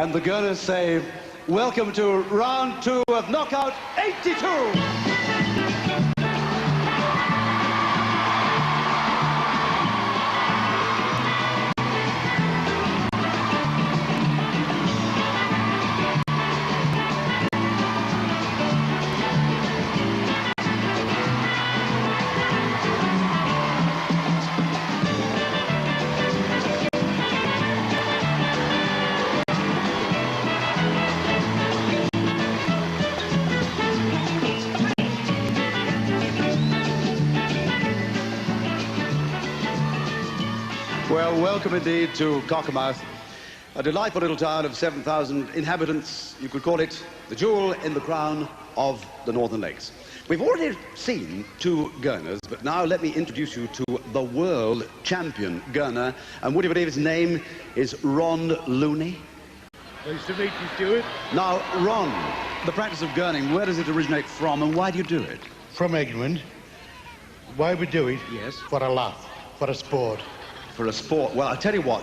And the Gurners say, welcome to round 2 of Knockout 82. Well, welcome indeed to Cockermouth, a delightful little town of 7,000 inhabitants. You could call it the jewel in the crown of the Northern Lakes. We've already seen 2 Gurners, but now let me introduce you to the world champion Gurner. And would you believe his name is Ron Looney? Nice to meet you, Stuart. Now, Ron, the practice of gurning, where does it originate from and why do you do it? From England. Why we do it? Yes. For a laugh, for a sport. For a sport. Well, I'll tell you what.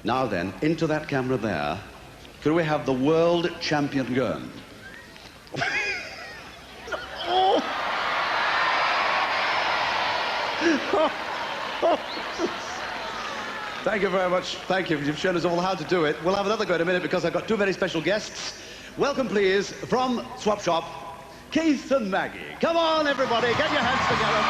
Now then, into that camera there, could we have the world champion gurn? Oh. Thank you very much. Thank you. You've shown us all how to do it. We'll have another go in a minute because I've got 2 very special guests. Welcome, please, from Swap Shop, Keith and Maggie. Come on, everybody, get your hands together.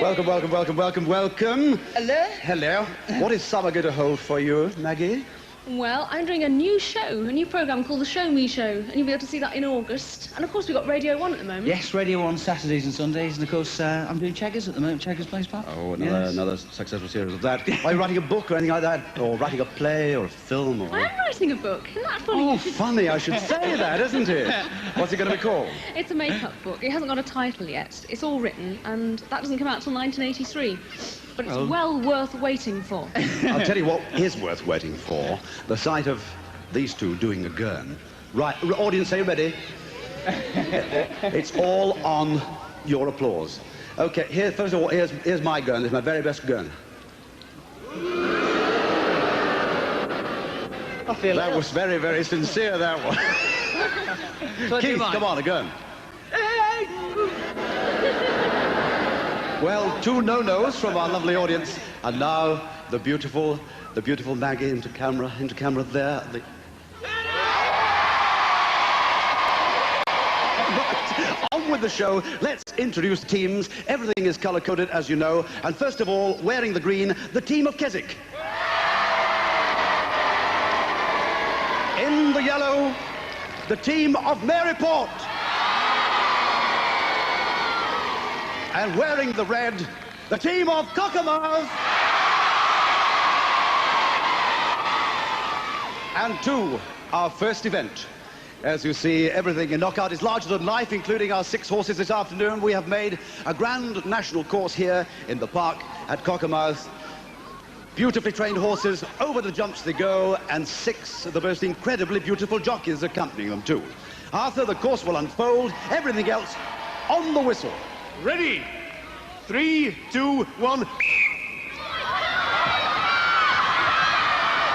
Welcome, welcome, welcome, welcome, welcome. Hello. Hello. What is summer going to hold for you, Maggie? Well, I'm doing a new show, a new programme called The Show Me Show, and you'll be able to see that in August. And of course, we've got Radio 1 at the moment. Yes, Radio 1 Saturdays and Sundays, and of course, I'm doing Cheggers at the moment, Cheggers Place Park. Oh, another successful series of that. Are you writing a book or anything like that? Or writing a play or a film? Or... I am writing a book. Isn't that funny? Oh, funny, I should say that, isn't it? What's it going to be called? It's a make-up book. It hasn't got a title yet. It's all written, and that doesn't come out till 1983. But it's well worth waiting for. I'll tell you what is worth waiting for. The sight of these 2 doing a gurn. Right, audience, are you ready? It's all on your applause. Okay, here, first of all, here's my gurn. This is my very best gurn. I feel that was very, very sincere, that one. Keith, come on, a gurn. Well, 2 no-nos from our lovely audience, and now the beautiful Maggie into camera there. Right, on with the show. Let's introduce the teams. Everything is colour-coded, as you know, and first of all, wearing the green, the team of Keswick. In the yellow, the team of Maryport. And wearing the red, the team of Cockermouth. And to our first event. As you see, everything in Knockout is larger than life, including our 6 horses this afternoon. We have made a grand national course here in the park at Cockermouth. Beautifully trained horses, over the jumps they go, and 6 of the most incredibly beautiful jockeys accompanying them too. After the course will unfold, everything else on the whistle. Ready? 3, 2, 1.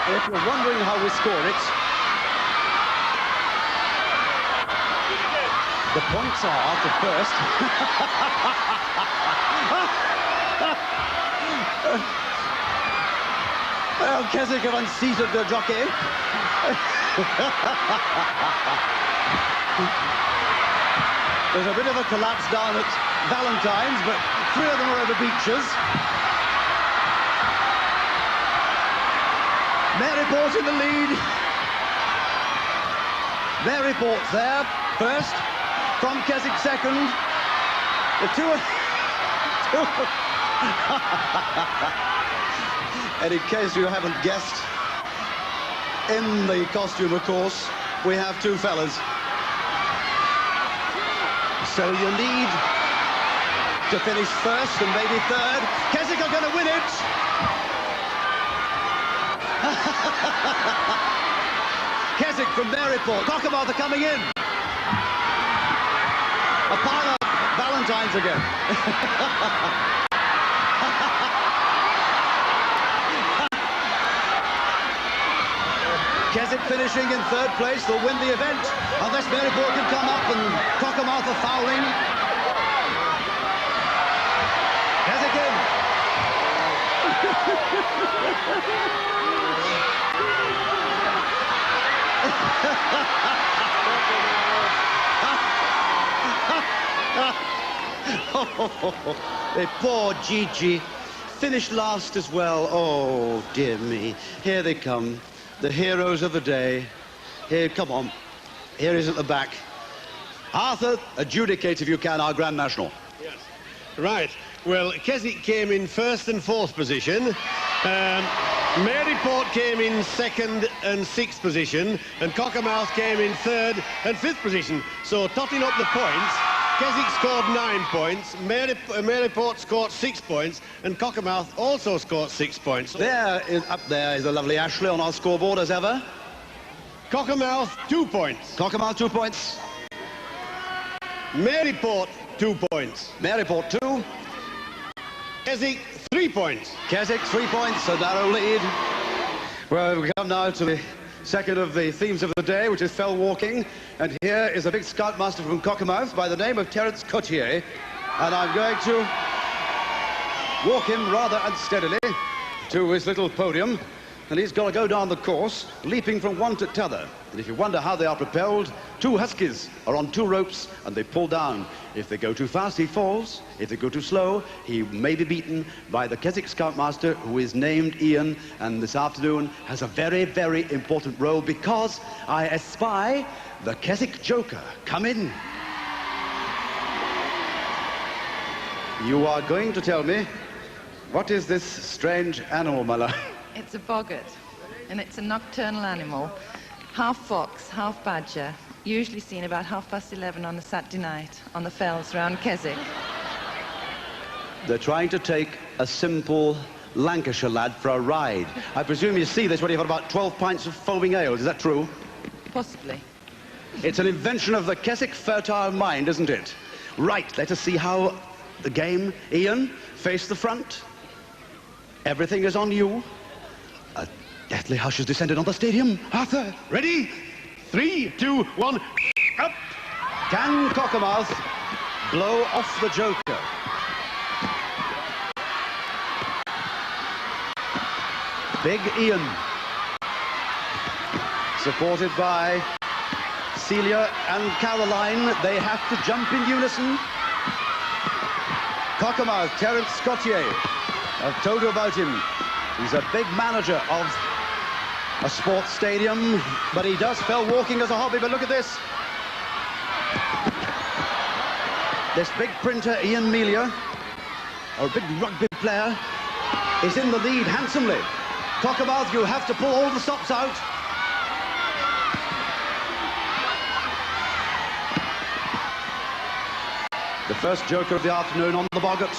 If you're wondering how we score it, the points are after first. Well, Keswick have unseated the jockey. There's a bit of a collapse down at Valentine's, but 3 of them are over beaches. Maryport in the lead. Maryport's there first, from Keswick second. The 2 And in case you haven't guessed, in the costume, of course, we have 2 fellas. So you need to finish first and maybe third. Keswick are going to win it. Keswick from Maryport. Cockermouth are coming in. A pile of Valentines again. Keswick finishing in third place. They'll win the event unless Maryport can come up and Cockermouth are fouling. Keswick in. Oh, poor Gigi finished last as well. Oh, dear me. Here they come, the heroes of the day. Here, come on. Here is at the back. Arthur, adjudicate if you can our Grand National. Yes. Right. Well, Keswick came in first and fourth position. Maryport came in second and sixth position, and Cockermouth came in third and fifth position. So, totting up the points, Keswick scored 9 points, Maryport scored 6 points, and Cockermouth also scored 6 points. Up there is the lovely Ashley on our scoreboard as ever. Cockermouth, 2 points. Cockermouth, 2 points. Maryport, 2 points. Maryport, 2. Keswick, 3 points. Keswick, 3 points, a narrow lead. Well, we come now to the second of the themes of the day, which is fell walking. And here is a big scoutmaster from Cockermouth by the name of Terence Cotier. And I'm going to walk him rather unsteadily to his little podium. And he's got to go down the course, leaping from one to t'other. And if you wonder how they are propelled, 2 huskies are on 2 ropes and they pull down. If they go too fast, he falls. If they go too slow, he may be beaten by the Keswick Scoutmaster, who is named Ian, and this afternoon has a very, very important role because I espy the Keswick Joker. Come in. You are going to tell me, what is this strange animal, my love? It's a boggart, and it's a nocturnal animal, half fox, half badger, usually seen about 11:30 on a Saturday night on the fells round Keswick. They're trying to take a simple Lancashire lad for a ride. I presume you see this when you've had about 12 pints of foaming ale. Is that true? Possibly. It's an invention of the Keswick fertile mind, isn't it? Right, let us see how the game. Ian, face the front. Everything is on you. A deathly hush has descended on the stadium. Arthur, Ready? 3, 2, 1, up! can Cockermouth blow off the Joker? Big Ian, supported by Celia and Caroline. They have to jump in unison. Cockermouth, Terence Cotier. I've told you about him. He's a big manager of a sports stadium, but he does fell walking as a hobby. But look at this. This big printer, Ian Melia, a big rugby player, is in the lead handsomely. Cockermouth, you have to pull all the stops out. The first joker of the afternoon on the boggart.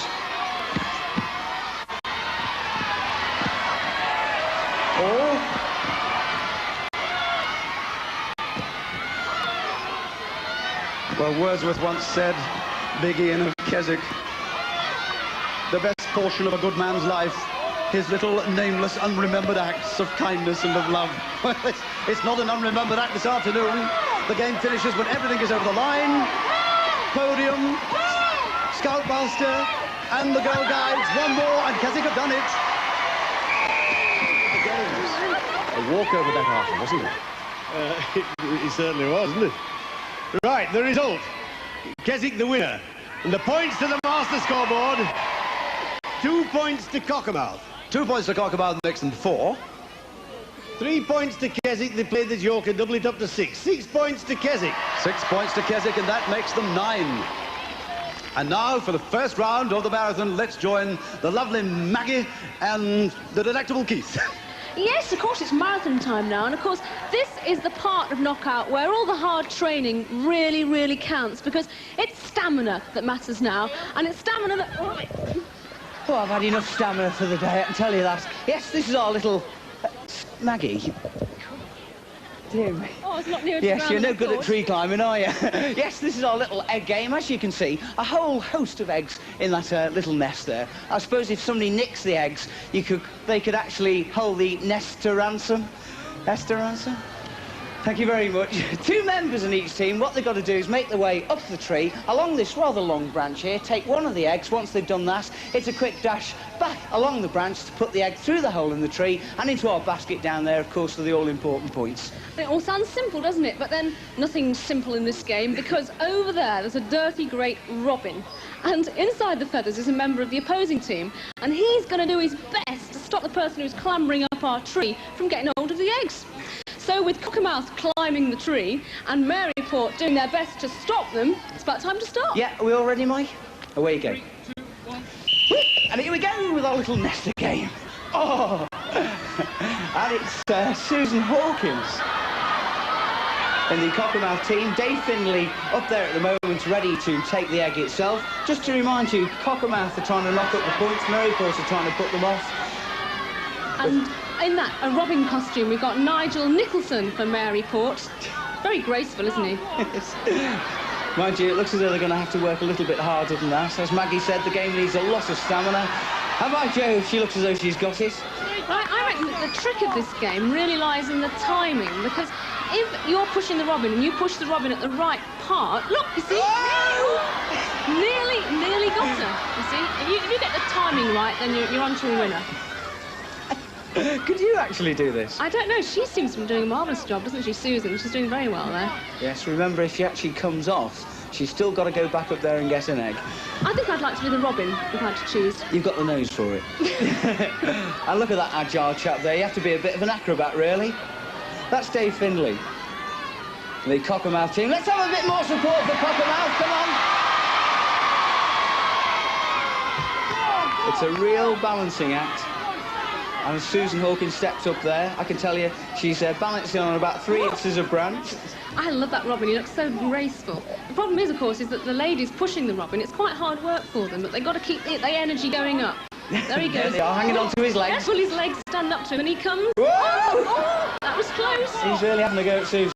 Well, Wordsworth once said, Big Ian of Keswick, the best portion of a good man's life, his little nameless unremembered acts of kindness and of love. Well, it's not an unremembered act this afternoon. The game finishes when everything is over the line. Podium, Scoutmaster, and the Girl Guides. One more, and Keswick have done it. A walkover that Arthur, wasn't it? It certainly was, wasn't it? Right, the result. Keswick the winner. And the points to the master scoreboard. 2 points to Cockermouth. 2 points to Cockermouth makes them 4. 3 points to Keswick. They played the joker, double it up to 6. 6 points to Keswick. 6 points to Keswick, and that makes them 9. And now, for the first round of the marathon, let's join the lovely Maggie and the delectable Keith. Yes, of course, it's marathon time now, and of course, this is the part of knockout where all the hard training really, really counts, because it's stamina that matters now, and it's stamina that... Oh, I've had enough stamina for the day, I can tell you that. Yes, this is our little... Maggie. Dear me. Oh, it's not near Yes, you're no good at tree climbing, are you? Yes, this is our little egg game. As you can see, a whole host of eggs in that little nest there. I suppose if somebody nicks the eggs, they could actually hold the nest to ransom. Nest to ransom? Thank you very much. 2 members in each team. What they've got to do is make their way up the tree, along this rather long branch here, take one of the eggs. Once they've done that, it's a quick dash back along the branch to put the egg through the hole in the tree and into our basket down there, of course, for the all-important points. It all sounds simple, doesn't it? But then nothing's simple in this game, because over there's a dirty great robin. And inside the feathers is a member of the opposing team, and he's going to do his best to stop the person who's clambering up our tree from getting hold of the eggs. So with Cockermouth climbing the tree and Maryport doing their best to stop them, it's about time to start. Yeah, are we all ready, Mike? Away you go. 3, 2, 1. And here we go with our little nester game. Oh! And it's Susan Hawkins in the Cockermouth team. Dave Finley up there at the moment, ready to take the egg itself. Just to remind you, Cockermouth are trying to knock up the points, Maryport are trying to put them off. And in that, a robin costume, we've got Nigel Nicholson for Maryport. Very graceful, isn't he? Mind you, it looks as though they're going to have to work a little bit harder than that. As Maggie said, the game needs a lot of stamina. And by Jove, she looks as though she's got it. Right, I reckon that the trick of this game really lies in the timing, because if you're pushing the robin and you push the robin at the right part, look, you see? Nearly got her, you see? If you get the timing right, then you're on to a winner. Could you actually do this? I don't know. She seems to be doing a marvellous job, doesn't she, Susan? She's doing very well there. Yes, remember, if she actually comes off, she's still got to go back up there and get an egg. I think I'd like to be the robin, if I had to choose. You've got the nose for it. And look at that agile chap there. You have to be a bit of an acrobat, really. That's Dave Finley, the Cockermouth team. Let's have a bit more support for Cockermouth. Come on. It's a real balancing act. And Susan Hawkins steps up there. I can tell you, she's balancing on about 3 inches of branch. I love that robin. He looks so graceful. The problem is, of course, is that the ladies pushing the robin, it's quite hard work for them, but they've got to keep the energy going up. There he goes. There they are, hanging on to his legs. Yes, well, his legs stand up to him, and he comes. Whoa! Oh, that was close. He's really having a go at Susan.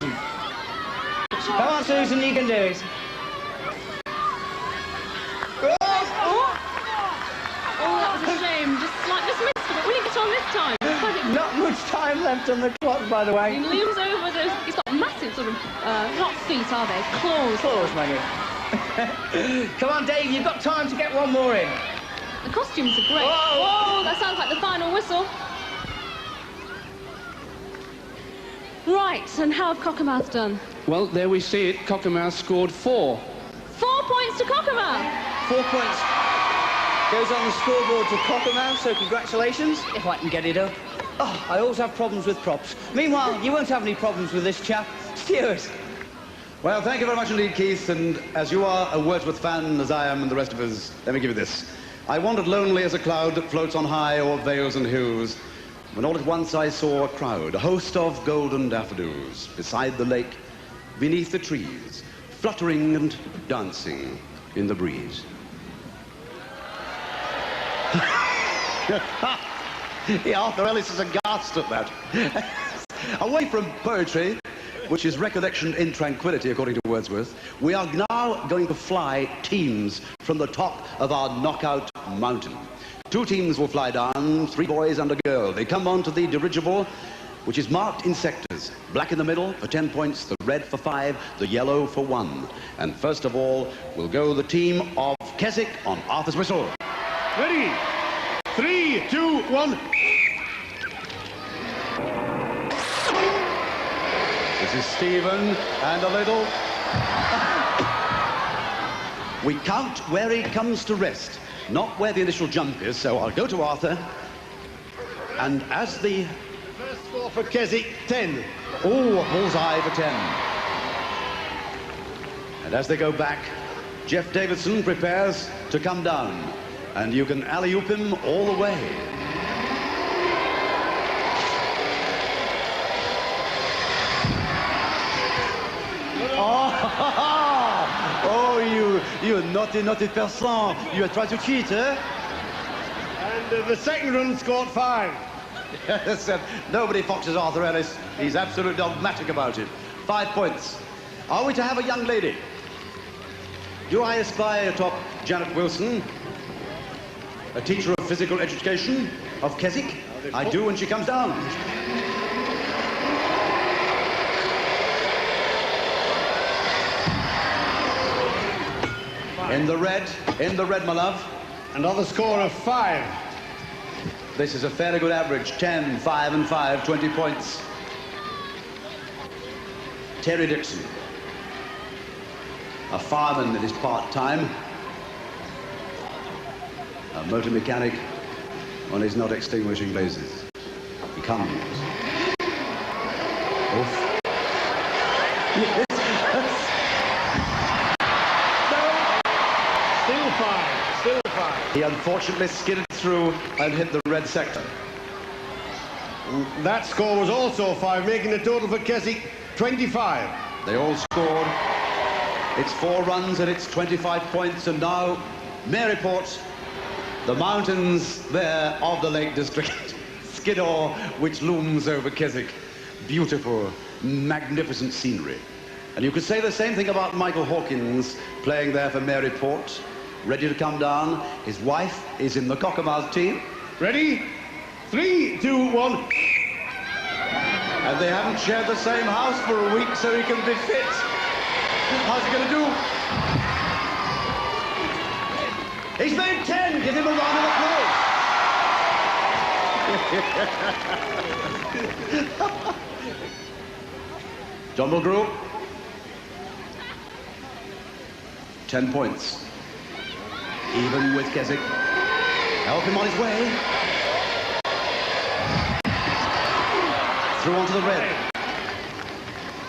Come on, Susan, you can do it. Oh, that was a shame. Just missed it. Will he get on this time? Not much time left on the clock, by the way. He looms over those. He's got massive sort of, not feet, are they? Claws. Claws, Maggie. Come on, Dave, you've got time to get one more in. The costumes are great. Whoa! Whoa, that sounds like the final whistle. Right, and how have Cockermouth done? Well, there we see it. Cockermouth scored 4. 4 points to Cockermouth. 4 points goes on the scoreboard to Cockermouth, so congratulations, if I can get it up. Oh, I always have problems with props. Meanwhile, you won't have any problems with this chap. Stuart. Well, thank you very much indeed, Keith, and as you are a Wordsworth fan, as I am and the rest of us, let me give you this. I wandered lonely as a cloud that floats on high o'er vales and hills, when all at once I saw a crowd, a host of golden daffodils, beside the lake, beneath the trees, fluttering and dancing in the breeze. Arthur Ellis is aghast at that. Away from poetry, which is recollection in tranquility, according to Wordsworth, we are now going to fly teams from the top of our knockout mountain. 2 teams will fly down, 3 boys and a girl. They come on to the dirigible, which is marked in sectors. Black in the middle for 10 points, the red for 5, the yellow for 1. And first of all will go the team of Keswick on Arthur's whistle. Ready? 3, 2, 1. This is Stephen, and a little. We count where he comes to rest, not where the initial jump is, so I'll go to Arthur. And as the... First score for Keswick, 10. Oh, bullseye for 10. And as they go back, Jeff Davidson prepares to come down. And you can alley-oop him all the way. Oh, you naughty person. You are trying to cheat, eh? And the second run scored 5. Yes, nobody foxes Arthur Ellis. He's absolutely dogmatic about it. 5 points. Are we to have a young lady? Do I espy atop Janet Wilson, a teacher of physical education of Keswick? I do when she comes down. In the red, my love. Another score of 5. This is a fairly good average. 10, 5 and 5, 20 points. Terry Dixon, a fireman at his part-time, a motor mechanic when he's not extinguishing blazes. He comes. Oof. Still 5. He unfortunately skidded through and hit the red sector. That score was also 5, making the total for Keswick 25. They all scored. It's 4 runs and it's 25 points. And now Maryport, the mountains there of the Lake District, Skiddaw, which looms over Keswick. Beautiful, magnificent scenery. And you could say the same thing about Michael Hawkins playing there for Maryport, ready to come down. His wife is in the Cockermouth team. Ready? 3, 2, 1. And they haven't shared the same house for a week, so he can be fit. How's he going to do? He's made 10. Give him a round of applause. John Mulgrew. 10 points. Even with Keswick. Help him on his way. Through onto the red.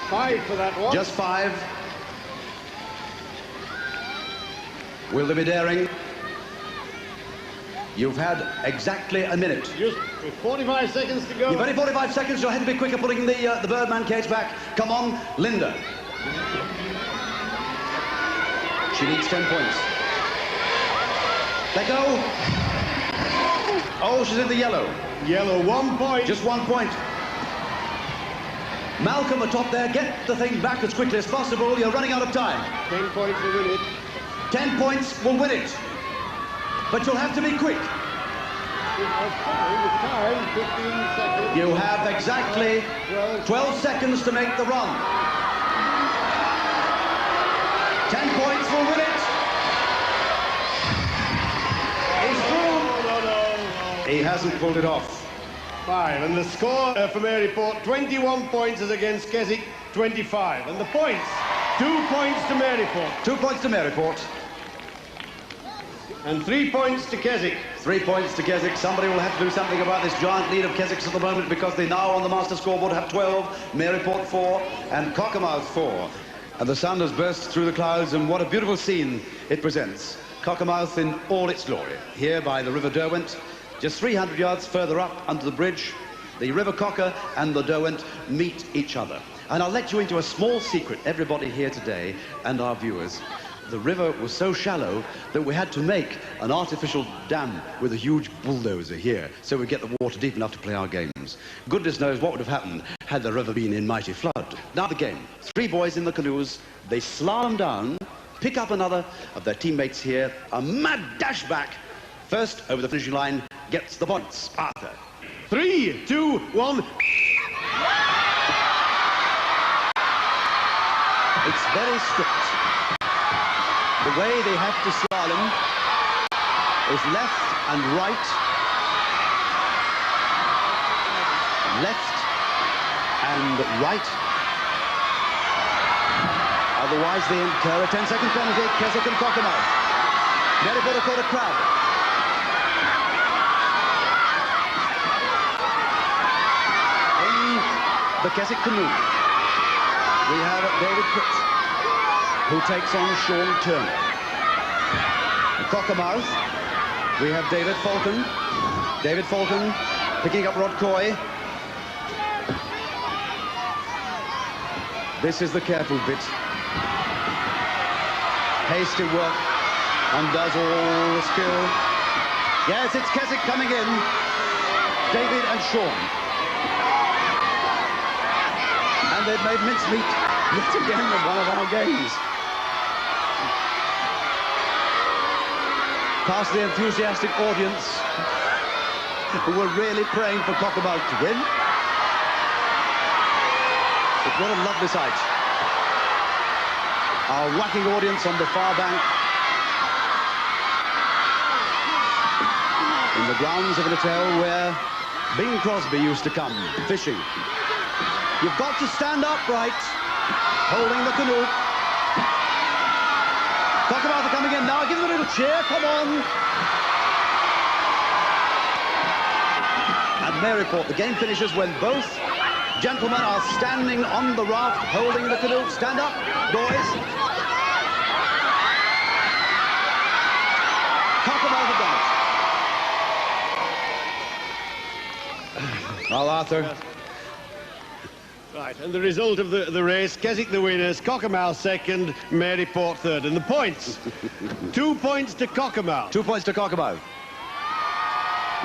5 for that one. Just 5. Will they be daring? You've had exactly a minute. Just 45 seconds to go. You've only 45 seconds. You'll have to be quicker putting the Birdman cage back. Come on, Linda. She needs 10 points. Let go. Oh, she's in the yellow. Yellow, 1 point. Just 1 point. Malcolm atop there, get the thing back as quickly as possible. You're running out of time. 10 points will win it. 10 points will win it. But you'll have to be quick. Time, 15 seconds. You have exactly 12 seconds to make the run. 10 points will win it. He's through. No. He hasn't pulled it off. 5. And the score for Maryport, 21 points as against Keswick, 25. And the points, 2 points to Maryport. 2 points to Maryport. And 3 points to Keswick. 3 points to Keswick. Somebody will have to do something about this giant lead of Keswick's at the moment, because they now on the master scoreboard have 12, Maryport 4 and Cockermouth 4. And the sun has burst through the clouds, and what a beautiful scene it presents. Cockermouth in all its glory. Here by the River Derwent, just 300 yards further up under the bridge, the River Cocker and the Derwent meet each other. And I'll let you into a small secret, everybody here today and our viewers. The river was so shallow that we had to make an artificial dam with a huge bulldozer here so we get the water deep enough to play our games. Goodness knows what would have happened had the river been in mighty flood. Now the game. 3 boys in the canoes. They slalom down, pick up another of their teammates here. A mad dash back. First over the finishing line gets the points. Arthur. 3, 2, 1. It's very strict. The way they have to slalom is left and right. Left and right. Otherwise they incur a 10-second penalty. Keswick and Cockermouth. Maryport have caught a crab. In the Keswick canoe, we have David Pitt, who takes on Sean Turner. In Cockermouth, we have David Falcon. David Falcon picking up Rod Coy. This is the careful bit. Hasty work, undoes all the skill. Yes, it's Keswick coming in. David and Sean. And they've made mincemeat yet again of one of our games. Past the enthusiastic audience who were really praying for Cockermouth to win. But what a lovely sight. Our whacking audience on the far bank. In the grounds of an hotel where Bing Crosby used to come fishing. You've got to stand upright, holding the canoe. Cockermouth are coming in now. Give them a little cheer. Come on. And Maryport, the game finishes when both gentlemen are standing on the raft, holding the canoe. Stand up, boys. Cockermouth have done it. Well, Arthur. Right, and the result of the race, Keswick the winners, Cockermouth second, Maryport third. And the points, 2 points to Cockermouth. 2 points to Cockermouth.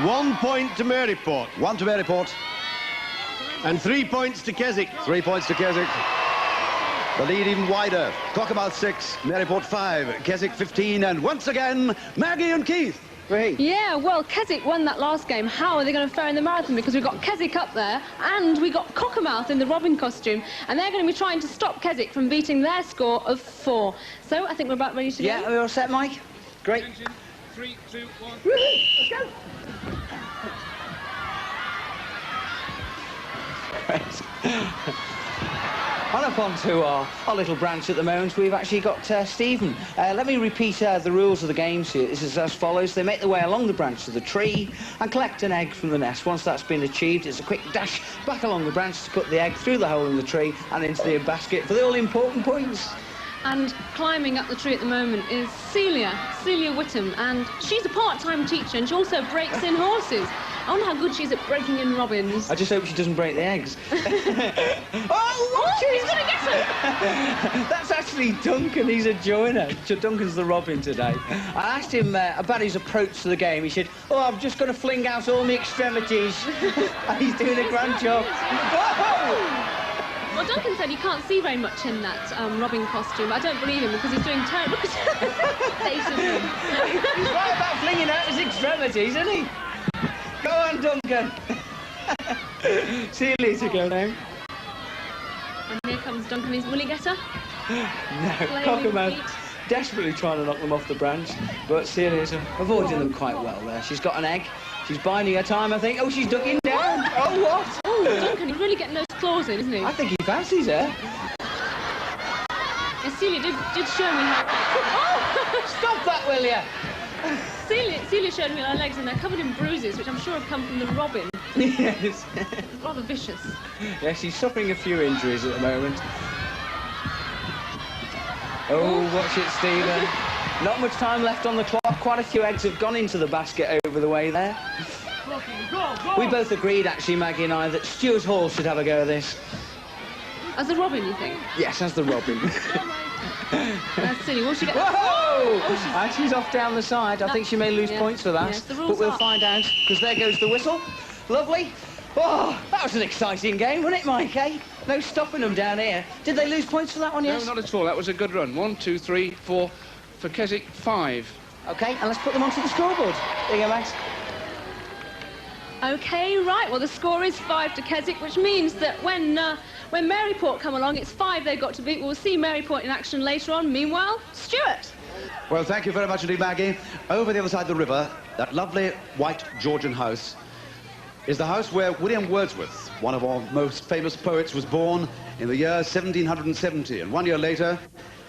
1 point to Maryport. 1 to Maryport. And 3 points to Keswick. 3 points to Keswick. The lead even wider. Cockermouth 6, Maryport 5, Keswick 15, and once again, Maggie and Keith. Great. Yeah, well, Keswick won that last game. How are they going to fare in the marathon? Because we've got Keswick up there, and we got Cockermouth in the robin costume, and they're going to be trying to stop Keswick from beating their score of 4. So I think we're about ready to go. Yeah, we're all set, Mike? Great. 3, 2, 1. Let's go. On up onto our little branch at the moment, we've actually got Stephen. Let me repeat the rules of the game. This is as follows. They make their way along the branch to the tree and collect an egg from the nest. Once that's been achieved, it's a quick dash back along the branch to put the egg through the hole in the tree and into the basket for the all-important points. And climbing up the tree at the moment is Celia Whittam, and she's a part-time teacher, and she also breaks in horses. I wonder how good she is at breaking in robins. I just hope she doesn't break the eggs. Oh, he's going to get her! That's actually Duncan, he's a joiner. Duncan's the robin today. I asked him about his approach to the game. He said, oh, I'm just going to fling out all my extremities. And he's doing a grand job. Whoa! Well, Duncan said he can't see very much in that robin costume. I don't believe him because he's doing terrible. Look at his face of him. He's right about flinging out his extremities, isn't he? Go on, Duncan. See you later, go now. And here comes Duncan. Will he get her? No, Cockermouth desperately trying to knock them off the branch, but Celia's avoiding them quite well there. She's got an egg. She's biding her time, I think. Oh, she's ducking down. Oh, what? Oh, Duncan, he's really getting those claws in, isn't he? I think he fancies her. Yeah, Celia did show me how... Oh! Stop that, will you? Celia showed me her legs, and they're covered in bruises, which I'm sure have come from the robin. Yes. It's rather vicious. Yeah, she's suffering a few injuries at the moment. Oh, watch it, Stephen. Not much time left on the clock. Quite a few eggs have gone into the basket over the way there. We both agreed, actually, Maggie and I, that Stuart Hall should have a go at this. As the robin, you think? Yes, as the robin. That's silly. Will she get... Whoa! And she's off down the side. I think she may lose points for that. Yes, the rules but we'll are... find out, because there goes the whistle. Lovely. Oh, that was an exciting game, wasn't it, Mike, eh? No stopping them down here. Did they lose points for that one, yes? No, not at all. That was a good run. 1, 2, 3, 4. For Keswick, 5. OK, and let's put them onto the scoreboard. There you go, Max. OK, right. Well, the score is 5 to Keswick, which means that when Maryport come along, it's 5 they've got to beat. We'll see Maryport in action later on. Meanwhile, Stuart. Well, thank you very much indeed, Maggie. Over the other side of the river, that lovely white Georgian house is the house where William Wordsworth, one of our most famous poets, was born in the year 1770. And 1 year later,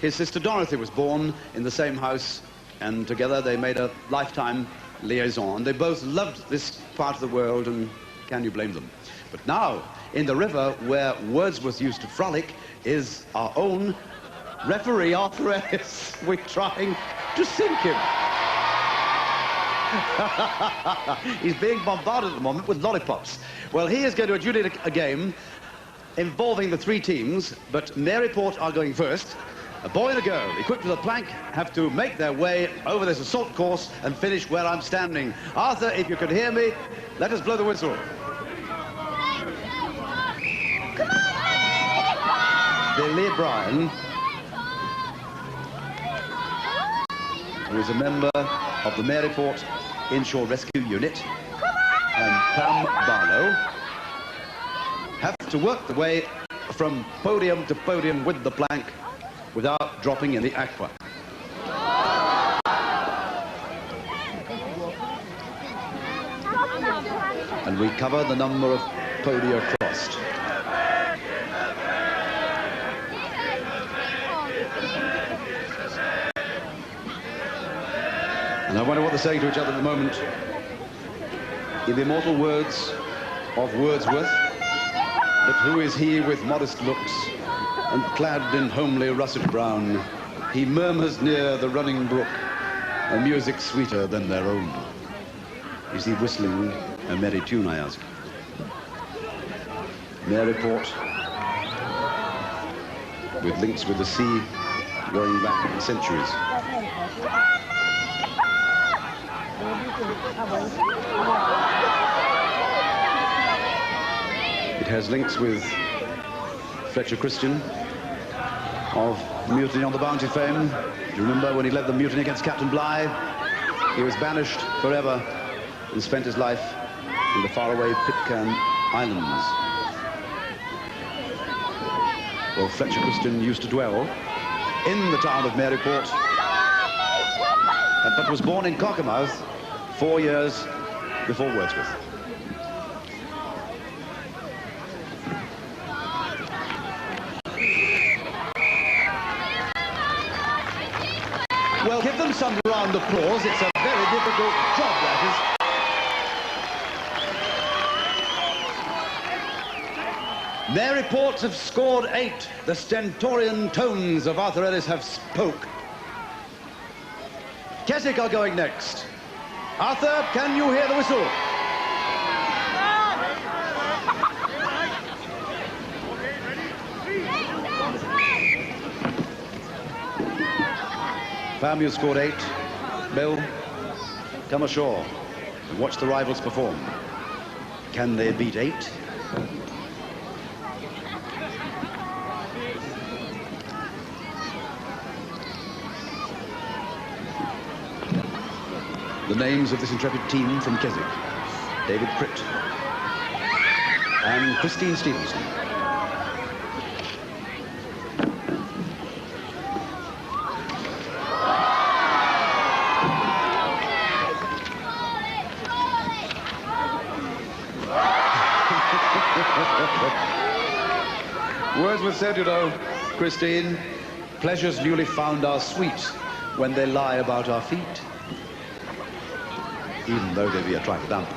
his sister Dorothy was born in the same house, and together they made a lifetime liaison. They both loved this part of the world, and can you blame them? But now, in the river where Wordsworth used to frolic, is our own referee Arthur Ellis. We're trying to sink him. He's being bombarded at the moment with lollipops. Well, he is going to adjudicate a game involving the 3 teams, but Maryport are going first. A boy and a girl, equipped with a plank, have to make their way over this assault course and finish where I'm standing. Arthur, if you could hear me, let us blow the whistle. Billy Bryan, who is a member of the Maryport Inshore Rescue Unit, and Pam Barlow, have to work the way from podium to podium with the plank without dropping in the aqua. And we cover the number of podia crossed. And I wonder what they're saying to each other at the moment. In the immortal words of Wordsworth, but who is he with modest looks and clad in homely russet brown? He murmurs near the running brook a music sweeter than their own. Is he whistling a merry tune, I ask? Maryport, with links with the sea going back centuries. It has links with Fletcher Christian of Mutiny on the Bounty fame. Do you remember when he led the mutiny against Captain Bligh? He was banished forever and spent his life in the faraway Pitcairn Islands. Well, Fletcher Christian used to dwell in the town of Maryport, but was born in Cockermouth 4 years before Wordsworth. Well, give them some round applause. It's a very difficult job, that is. Maryports have scored 8. The stentorian tones of Arthur Ellis have spoke. Keswick are going next. Arthur, can you hear the whistle? Pam, you scored 8. Bill, come ashore and watch the rivals perform. Can they beat 8? The names of this intrepid team from Keswick: David Pritt and Christine Stevenson. Wordsworth said, you know, Christine, pleasures newly found are sweet when they lie about our feet, even though they be a trifle damp.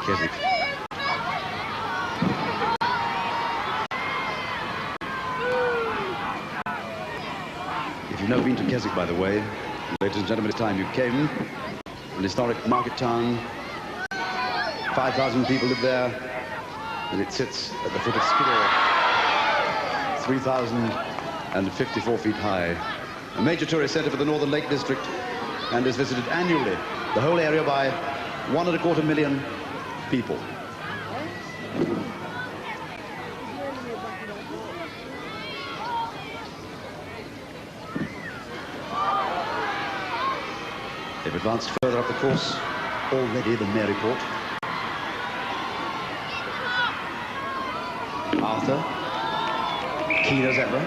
Keswick. If you've never been to Keswick, by the way, ladies and gentlemen, it's time you came. An historic market town. 5,000 people live there, and it sits at the foot of Skiddaw, 3,054 feet high. A major tourist centre for the Northern Lake District, and is visited annually, the whole area, by 1.25 million people. They've advanced further up the course already than Maryport. Arthur, keen as ever.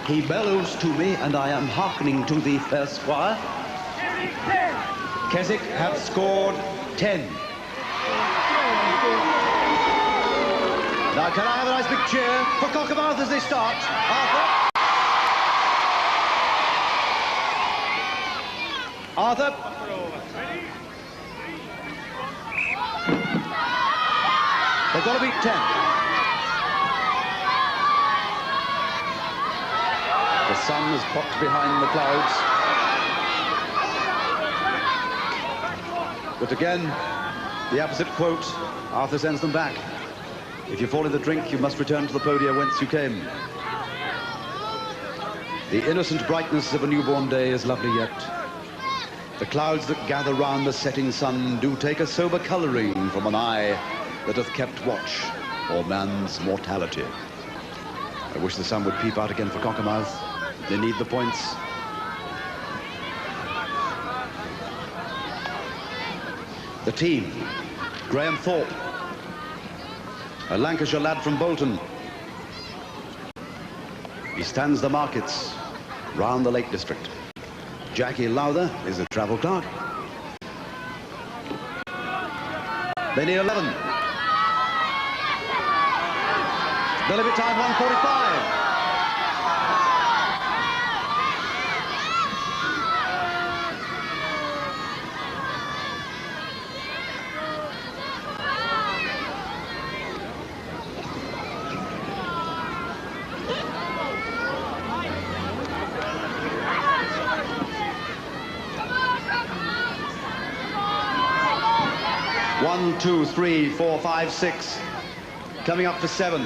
He bellows to me, and I am hearkening to thee, fair squire. Keswick have scored 10. Now, can I have a nice big cheer for Cockermouth as they start? Arthur? Arthur? They've got to beat 10. The sun has popped behind the clouds. But again, the opposite quote, Arthur sends them back. If you fall in the drink, you must return to the podium whence you came. The innocent brightness of a newborn day is lovely yet. The clouds that gather round the setting sun do take a sober colouring from an eye that hath kept watch o'er man's mortality. I wish the sun would peep out again for Cockermouth. They need the points. The team, Graham Thorpe, a Lancashire lad from Bolton. He stands the markets round the Lake District. Jackie Lowther is a travel clerk. They need 11. The limit time 1:45. One, two, three, four, five, six. Coming up for 7.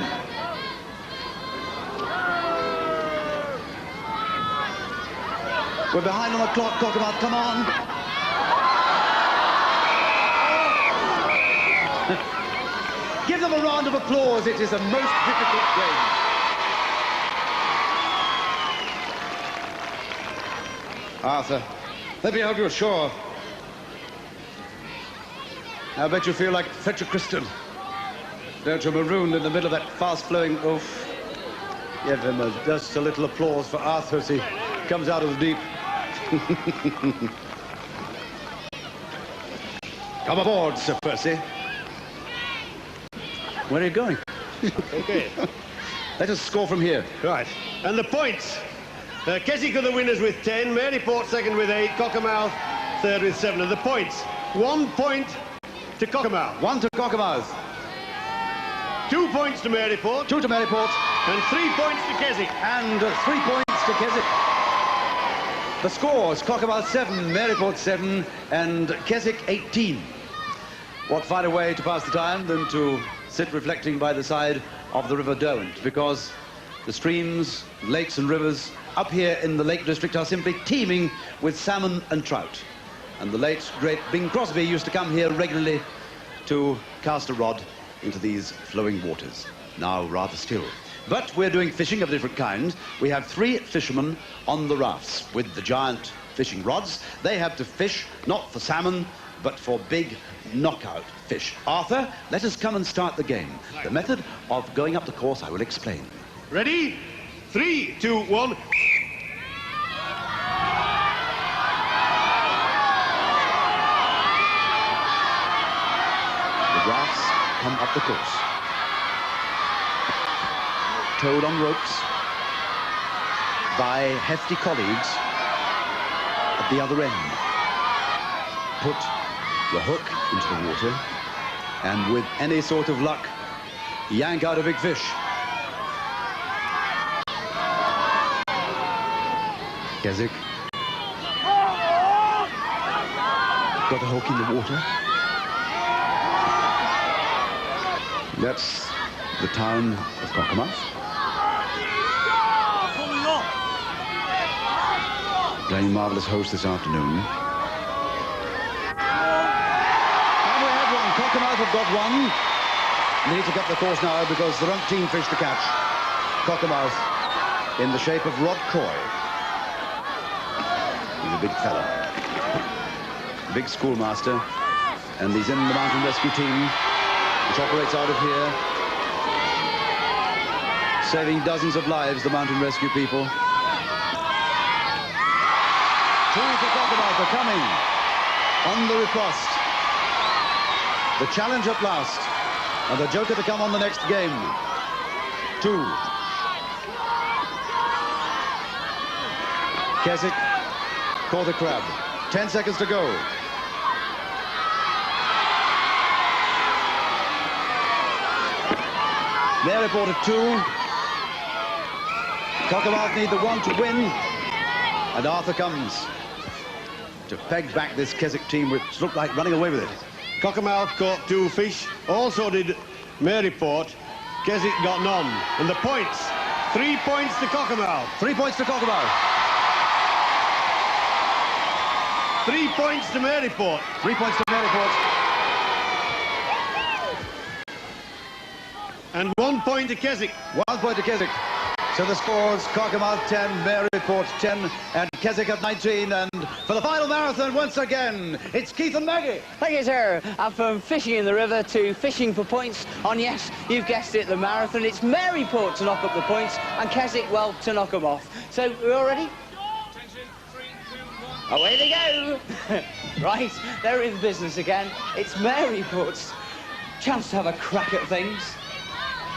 We're behind on the clock, Cockermouth, come on. Give them a round of applause. It is a most difficult game. Arthur, let me help you ashore. I bet you feel like Fletcher Christian. Don't you, marooned in the middle of that fast-flowing oof. Give him just a little applause for Arthur as he comes out of the deep. Come aboard, Sir Percy. Where are you going? Okay. Let us score from here. Right. And the points. Keswick are the winners with 10, Maryport second with 8, Cockermouth third with 7. And the points, 1 point to Cockermouth. 1 to Cockermouth. 2 points to Maryport. 2 to Maryport. And 3 points to Keswick. And 3 points to Keswick. The scores, Cockermouth 7, Maryport 7, and Keswick 18. What finer way to pass the time than to sit reflecting by the side of the River Derwent, because the streams, lakes and rivers up here in the Lake District are simply teeming with salmon and trout. And the late, great Bing Crosby used to come here regularly to cast a rod into these flowing waters, now rather still. But we're doing fishing of a different kind. We have 3 fishermen on the rafts with the giant fishing rods. They have to fish, not for salmon, but for big knockout fish. Arthur, let us come and start the game. The method of going up the course I will explain. Ready? 3, 2, 1. The rafts come up the course, towed on ropes by hefty colleagues at the other end. Put the hook into the water and with any sort of luck yank out a big fish. Keswick got a hook in the water. That's the town of Cockermouth. Playing marvellous host this afternoon. And we had one. Cockermouth have got one. They need to cut the course now because there aren't team fish to catch. Cockermouth in the shape of Rod Coy. He's a big fella. Big schoolmaster. And he's in the mountain rescue team, which operates out of here, saving dozens of lives, the mountain rescue people. 2 for Cockermouth are coming on the riposte. The challenge at last, and the joker to come on the next game. 2. Keswick caught a crab. 10 seconds to go. Maryport at 2. Cockermouth need the 1 to win. And Arthur comes to peg back this Keswick team, which looked like running away with it. Cockermouth caught 2 fish. Also did Maryport. Keswick got none. And the points, 3 points to Cockermouth. 3 points to Cockermouth. 3 points to Maryport. 3 points to Maryport. And 1 point to Keswick. 1 point to Keswick. So the scores, Cockermouth 10, Maryport 10, and Keswick at 19. And for the final marathon, once again, it's Keith and Maggie. Thank you, sir. And from fishing in the river to fishing for points on, yes, you've guessed it, the marathon. It's Maryport to knock up the points and Keswick, well, to knock them off. So, we're all ready? Attention, 3, 2, 1. Away they go. Right, they're in business again. It's Maryport's chance to have a crack at things.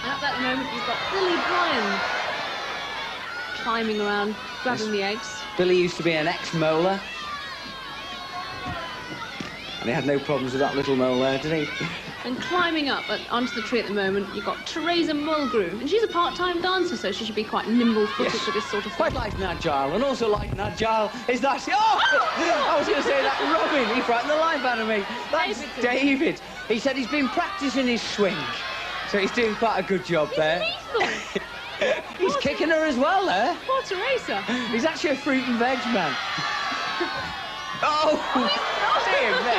And at that moment, you've got Billy Bryan climbing around, grabbing the eggs. Billy used to be an ex-molar. And he had no problems with that little mole there, did he? And climbing up onto the tree at the moment, you've got Teresa Mulgrew. And she's a part-time dancer, so she should be quite nimble-footed for this sort of thing. Quite light and agile, and also light and agile is that... Oh! I was going to say that Robin, he frightened the life out of me. That's David. He said he's been practising his swing, so he's doing quite a good job there. He's kicking her as well there. Poor Teresa. He's actually a fruit and veg man. Oh! Dear me.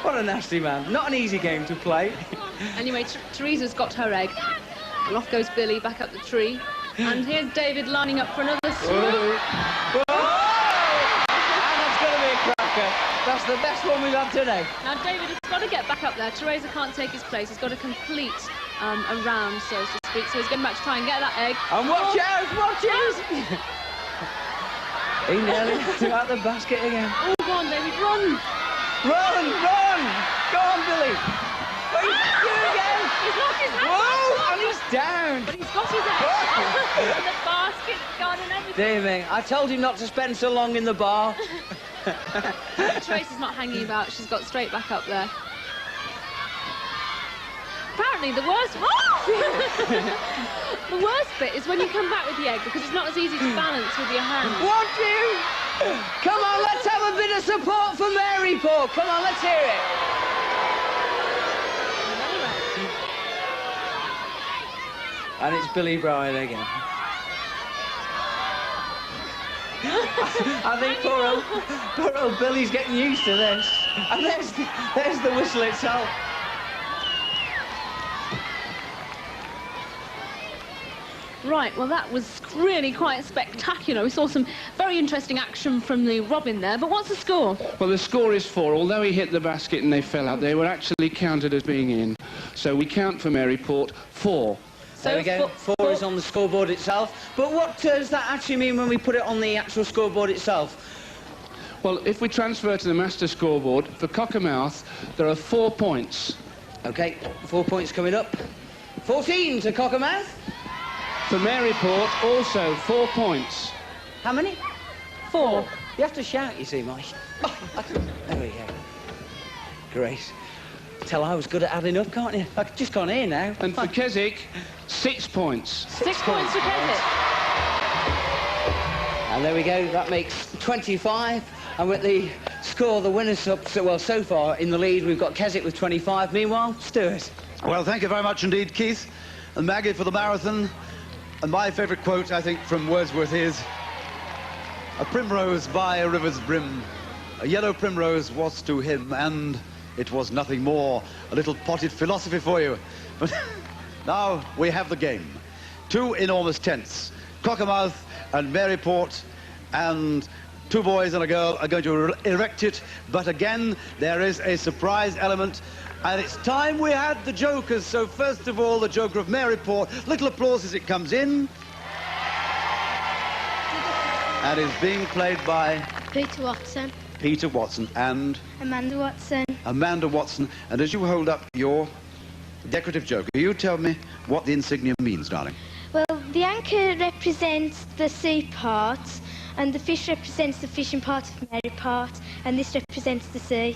What a nasty man. Not an easy game to play. Anyway, Teresa's got her egg. And off goes Billy back up the tree. And here's David lining up for another swing. Oh! And that's going to be a cracker. That's the best one we've had today. Now, David has got to get back up there. Teresa can't take his place. He's got to complete a round, so to speak. So he's going back to try and get that egg. And watch out! Watch out! He nearly threw out the basket again. Oh, go on, David, run! Run! Run! Go on, Billy! Wait, do it again! He's knocked his hand Whoa! back. And he's down! But he's got his egg. And the basket's gone and everything. Dear me, I told him not to spend so long in the bar. Teresa's not hanging about. She's got straight back up there. Apparently, the worst... the worst bit is when you come back with the egg, because it's not as easy to balance with your hand. Want you? Come on, let's have a bit of support for Maryport. Come on, let's hear it. And it's Billy Bryan again. I think poor old Billy's getting used to this. And there's the whistle itself. Right, well, that was really quite spectacular. We saw some very interesting action from the Robin there, but what's the score? Well, the score is 4. Although he hit the basket and they fell out, they were actually counted as being in. So we count for Maryport 4. So there we go. 4 is on the scoreboard itself. But what does that actually mean when we put it on the actual scoreboard itself? Well, if we transfer to the master scoreboard, for Cockermouth, there are 4 points. OK, 4 points coming up. 14 to Cockermouth. For Maryport, also 4 points. How many? 4. You have to shout, you see, Mike. There we go. Great. Tell I was good at adding up, can't you? I just can't hear now. And for Keswick, 6 points. 6 points for Keswick. And there we go. That makes 25. And with the score, the winners up, so far in the lead, we've got Keswick with 25. Meanwhile, Stuart. Well, thank you very much indeed, Keith and Maggie, for the marathon. And my favourite quote, I think, from Wordsworth is, "A primrose by a river's brim, a yellow primrose was to him, and it was nothing more." A little potted philosophy for you. But now we have the game. 2 enormous tents, Cockermouth and Maryport, and 2 boys and a girl are going to erect it. But again, there is a surprise element. And it's time we had the jokers. So first of all, the joker of Maryport. Little applause as it comes in. And is being played by Peter Watson. Peter Watson and Amanda Watson. Amanda Watson. And as you hold up your decorative joker, you tell me what the insignia means, darling. Well, the anchor represents the sea part, and the fish represents the fishing part of Maryport, and this represents the sea.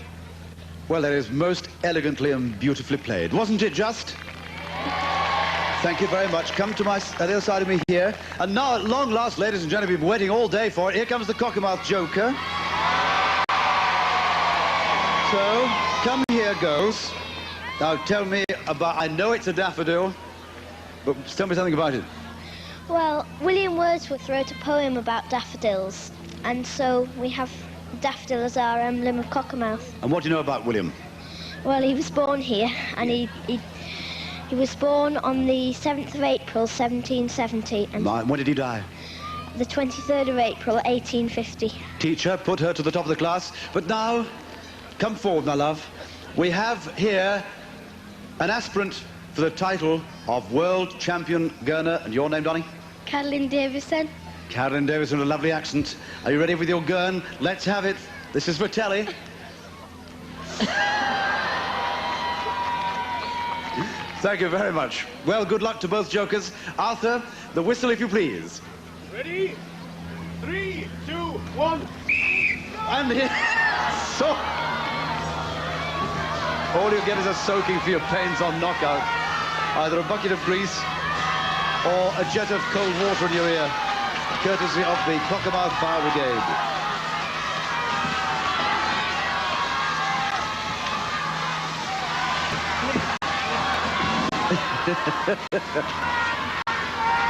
Well, that is most elegantly and beautifully played. Wasn't it just? Thank you very much. Come to the other side of me here. And now, at long last, ladies and gentlemen, we've been waiting all day for it. Here comes the Cockermouth joker. So, come here, girls. Now, tell me about... I know it's a daffodil, but tell me something about it. Well, William Wordsworth wrote a poem about daffodils, and so we have daffodil as our emblem of Cockermouth. And what do you know about William? Well, he was born here, and he was born on the 7th of April, 1770, and When did he die? the 23rd of April, 1850. Teacher, put her to the top of the class. But now, come forward, my love. We have here an aspirant for the title of World Champion Gurner. And your name, darling? Carolyn Davison. Carolyn Davison with a lovely accent. Are you ready with your gurn? Let's have it. This is for telly. Thank you very much. Well, good luck to both jokers. Arthur, the whistle, if you please. Ready? 3, 2, 1. And here, so... all you get is a soaking for your pains on knockout. Either a bucket of grease or a jet of cold water in your ear, courtesy of the Cockermouth Fire Brigade.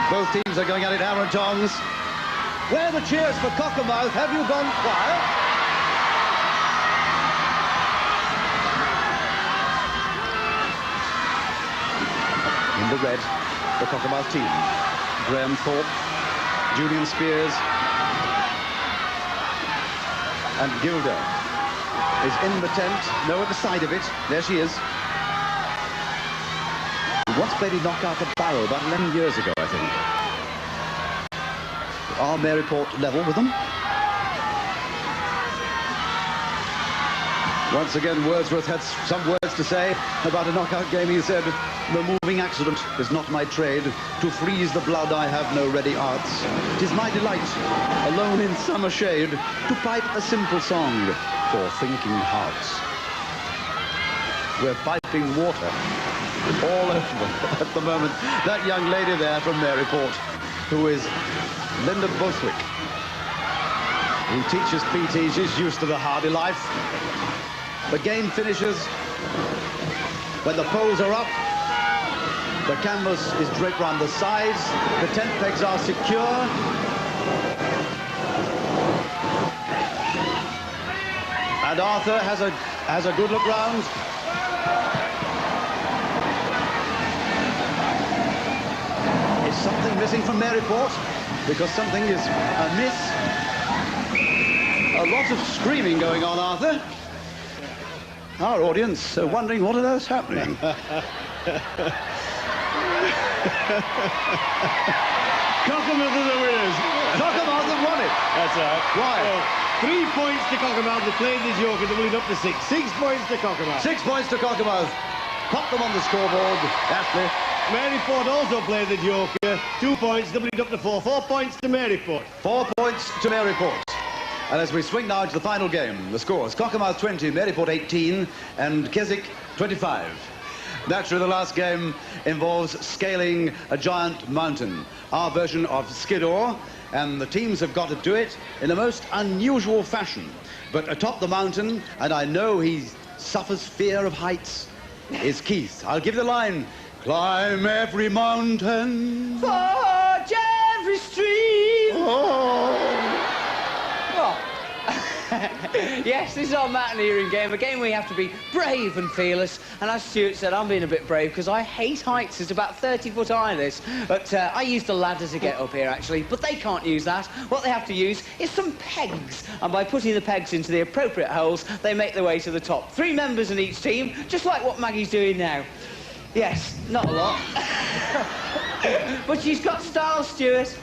Both teams are going at it hammer and tongs. Where are the cheers for Cockermouth? Have you gone quiet? In the red, the Cockermouth team. Graham Thorpe, Julian Spears, and Gilda is in the tent. No, at the side of it. There she is. Once played in knockout at Barrow about 11 years ago, I think. Are Maryport level with them? Once again, Wordsworth had some words to say about a knockout game. He said, "The moving accident is not my trade. To freeze the blood I have no ready arts. 'Tis my delight, alone in summer shade, to pipe a simple song for thinking hearts." We're piping water all over at the moment. That young lady there from Maryport, who is Linda Bothwick, who teaches PT. She's used to the hardy life. The game finishes when the poles are up, the canvas is draped round the sides, the tent pegs are secure. And Arthur has a good look round. Is something missing from Maryport? Because something is amiss. A lot of screaming going on, Arthur. Our audience are wondering what on earth's happening. Cockermouth are the winners. Cockermouth have won it. That's right. Why? Well, 3 points to Cockermouth. They played the joker. They went up to 6. 6 points to Cockermouth. 6 points to Cockermouth. Pop them on the scoreboard, Ashley. Maryport also played the joker. 2 points, doubling up to 4. 4 points to Maryport. 4 points to Maryport. And as we swing now to the final game, the scores: Cockermouth 20, Maryport 18, and Keswick 25. Naturally, the last game involves scaling a giant mountain, our version of Skiddaw, and the teams have got to do it in a most unusual fashion. But atop the mountain, and I know he suffers fear of heights, is Keith. I'll give the line. Climb every mountain, Forge every stream. oh. Yes, this is our mountaineering game, a game where you have to be brave and fearless. And as Stuart said, I'm being a bit brave because I hate heights. It's about 30 foot high, this. But I use the ladder to get up here, actually. But they can't use that. What they have to use is some pegs. And by putting the pegs into the appropriate holes, they make their way to the top. 3 members in each team, just like what Maggie's doing now. Yes, not a lot. But she's got style, Stuart.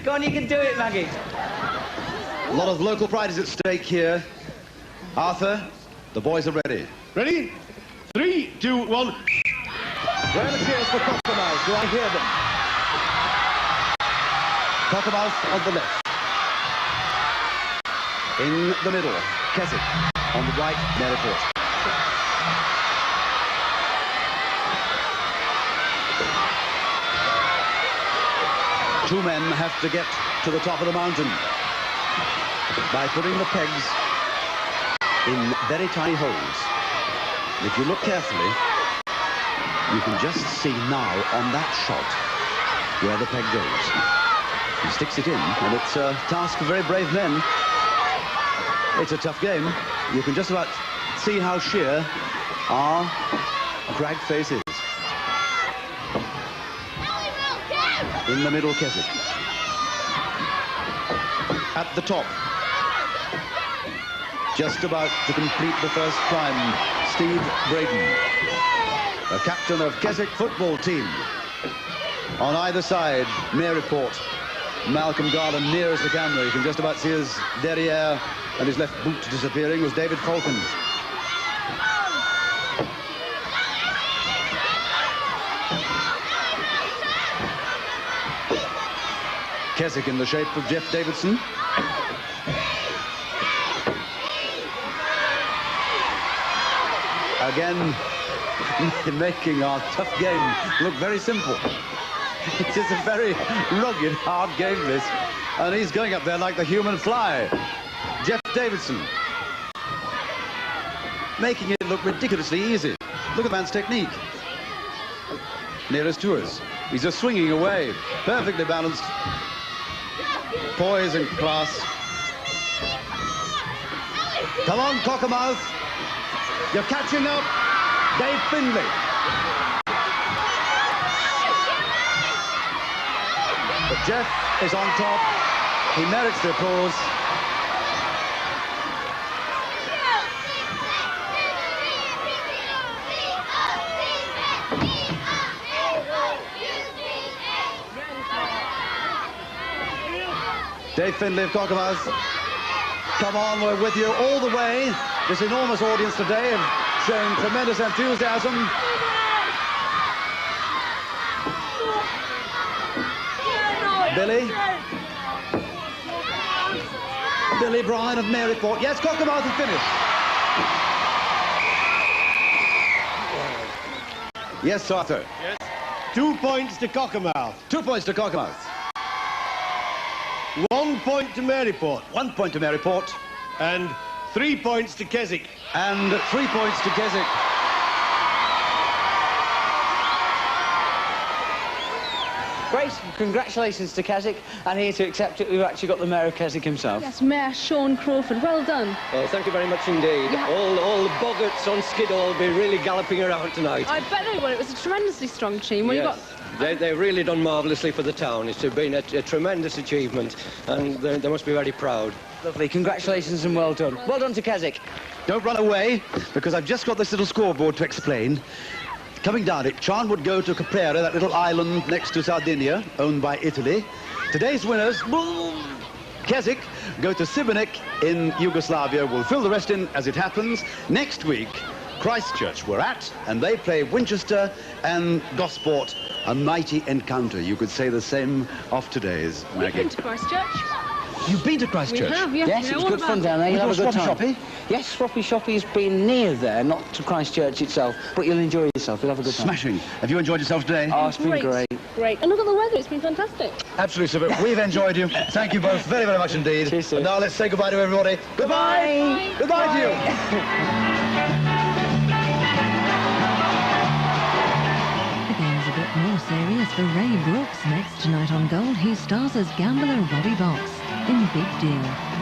Go on, you can do it, Maggie. A lot of local pride is at stake here. Arthur, the boys are ready. Ready? 3, 2, 1. Where are the cheers for Cockermouth? Do I hear them? Cockermouth on the left. In the middle, Keswick. On the right, Maryport. Two men have to get to the top of the mountain by putting the pegs in very tiny holes. If you look carefully, You can just see now on that shot where the peg goes. He sticks it in, and it's a task of very brave men. It's a tough game. You can just about see how sheer our crag face is. In the middle, Keswick. At the top. Just about to complete the first climb, Steve Braden, the captain of Keswick football team. On either side, Maryport, Malcolm Garland nearest the camera. You can just about see his derriere and his left boot disappearing, was David Falcon. Keswick in the shape of Jeff Davidson. Again, making our tough game look very simple. It is a very rugged, hard game, this. And he's going up there like the human fly. Jeff Davidson. Making it look ridiculously easy. Look at the man's technique. Nearest to us. He's just swinging away. Perfectly balanced. Poise and class. Come on, Cockermouth. You're catching up. Dave Findlay. But Jeff is on top. He merits the applause. Dave Findlay of Cockermouth. Come on, we're with you all the way. This enormous audience today have shown tremendous enthusiasm. Billy. Billy Bryan of Maryport. Yes, Cockermouth has finished. Yes, Arthur. Yes. 2 points to Cockermouth. 2 points to Cockermouth. 1 point to Maryport. 1 point to Maryport. And 3 points to Keswick. And 3 points to Keswick. Great, congratulations to Keswick, and here to accept it, we've actually got the Mayor of Keswick himself. Yes, Mayor Sean Crawford, well done. Oh, thank you very much indeed. Yeah. All the boggarts on Skiddaw will be really galloping around tonight. I bet they will. It was a tremendously strong team. Well, Yes. They've really done marvellously for the town. It's been a tremendous achievement, and they must be very proud. Lovely, congratulations and well done. Well done to Keswick. Don't run away, because I've just got this little scoreboard to explain. Coming down it, Charn would go to Caprera, that little island next to Sardinia, owned by Italy. Today's winners, Keswick, go to Sibenik in Yugoslavia. We'll fill the rest in as it happens. Next week, Christchurch we're at, and they play Winchester and Gosport. A mighty encounter. You could say the same of today's, Maggie. We've been to Christchurch. You've been to Christchurch? We have, yes. Yes, it was good fun down there. You'll have a good time. Shoppy? Yes, Swappy Shoppy's been near there, not to Christchurch itself, but you'll enjoy yourself. You'll have a good time. Smashing. Have you enjoyed yourself today? Oh, it's been great. Great. And look at the weather. It's been fantastic. Absolutely super. We've enjoyed you. Thank you both very, very much indeed. Cheers, sir. And now let's say goodbye to everybody. Goodbye. Bye. Goodbye to you. The game's a bit more serious for Ray Brooks next tonight on Gold. He stars as gambler Robbie Box in Big Deal.